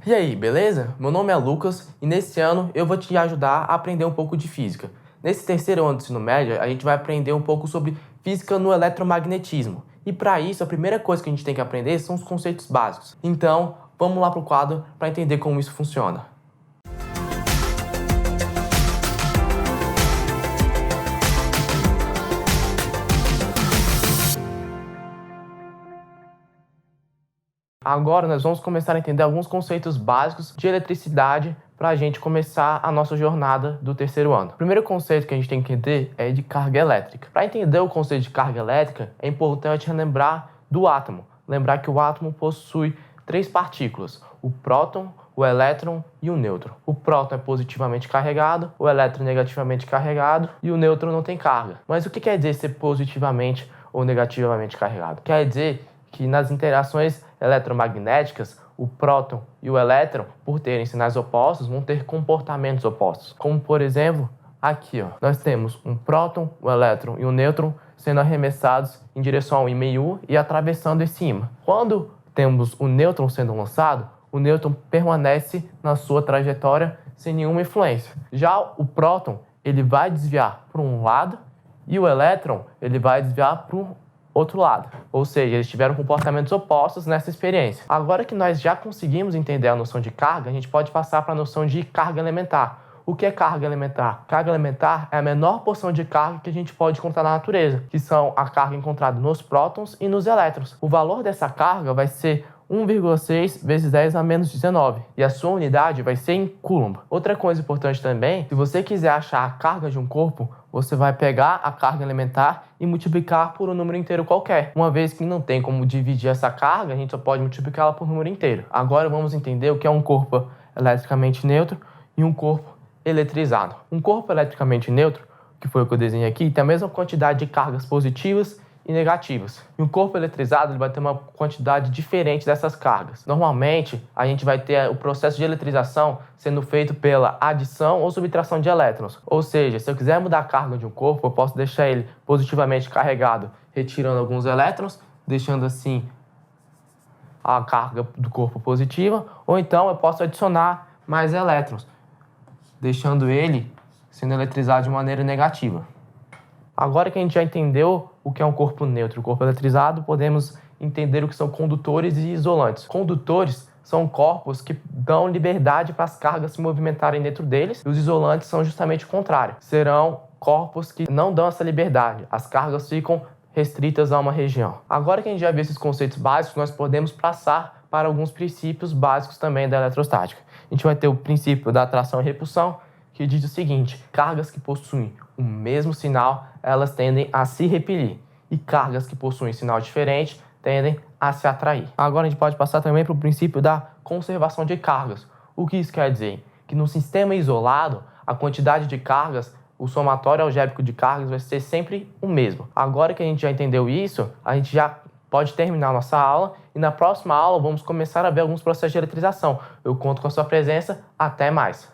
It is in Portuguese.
E aí, beleza? Meu nome é Lucas e nesse ano eu vou te ajudar a aprender um pouco de física. Nesse terceiro ano do ensino médio, a gente vai aprender um pouco sobre física no eletromagnetismo. E para isso, a primeira coisa que a gente tem que aprender são os conceitos básicos. Então, vamos lá para o quadro para entender como isso funciona. Agora nós vamos começar a entender alguns conceitos básicos de eletricidade para a gente começar a nossa jornada do terceiro ano. O primeiro conceito que a gente tem que entender é de carga elétrica. Para entender o conceito de carga elétrica, é importante lembrar do átomo. Lembrar que o átomo possui três partículas, o próton, o elétron e o nêutron. O próton é positivamente carregado, o elétron negativamente carregado e o nêutron não tem carga. Mas o que quer dizer ser positivamente ou negativamente carregado? Quer dizer que nas interações eletromagnéticas, o próton e o elétron, por terem sinais opostos, vão ter comportamentos opostos. Como, por exemplo, aqui, nós temos um próton, um elétron e um nêutron sendo arremessados em direção ao ímã e atravessando esse ímã. Quando temos o nêutron sendo lançado, o nêutron permanece na sua trajetória sem nenhuma influência. Já o próton, ele vai desviar para um lado e o elétron, ele vai desviar para o outro lado. Ou seja, eles tiveram comportamentos opostos nessa experiência. Agora que nós já conseguimos entender a noção de carga, a gente pode passar para a noção de carga elementar. O que é carga elementar? Carga elementar é a menor porção de carga que a gente pode encontrar na natureza, que são a carga encontrada nos prótons e nos elétrons. O valor dessa carga vai ser 1,6 vezes 10 a menos 19. E a sua unidade vai ser em Coulomb. Outra coisa importante também, se você quiser achar a carga de um corpo, você vai pegar a carga elementar e multiplicar por um número inteiro qualquer. Uma vez que não tem como dividir essa carga, a gente só pode multiplicá-la por um número inteiro. Agora vamos entender o que é um corpo eletricamente neutro e um corpo eletrizado. Um corpo eletricamente neutro, que foi o que eu desenhei aqui, tem a mesma quantidade de cargas positivas e negativas. E um corpo eletrizado ele vai ter uma quantidade diferente dessas cargas. Normalmente, a gente vai ter o processo de eletrização sendo feito pela adição ou subtração de elétrons. Ou seja, se eu quiser mudar a carga de um corpo, eu posso deixar ele positivamente carregado, retirando alguns elétrons, deixando assim a carga do corpo positiva, ou então eu posso adicionar mais elétrons, deixando ele sendo eletrizado de maneira negativa. Agora que a gente já entendeu o que é um corpo neutro e um corpo eletrizado, podemos entender o que são condutores e isolantes. Condutores são corpos que dão liberdade para as cargas se movimentarem dentro deles, e os isolantes são justamente o contrário. Serão corpos que não dão essa liberdade, as cargas ficam restritas a uma região. Agora que a gente já viu esses conceitos básicos, nós podemos passar para alguns princípios básicos também da eletrostática. A gente vai ter o princípio da atração e repulsão, que diz o seguinte: cargas que possuem o mesmo sinal, elas tendem a se repelir, e cargas que possuem sinal diferente tendem a se atrair. Agora a gente pode passar também para o princípio da conservação de cargas. O que isso quer dizer? Que no sistema isolado, a quantidade de cargas, o somatório algébrico de cargas vai ser sempre o mesmo. Agora que a gente já entendeu isso, a gente já pode terminar a nossa aula e na próxima aula vamos começar a ver alguns processos de eletrização. Eu conto com a sua presença. Até mais!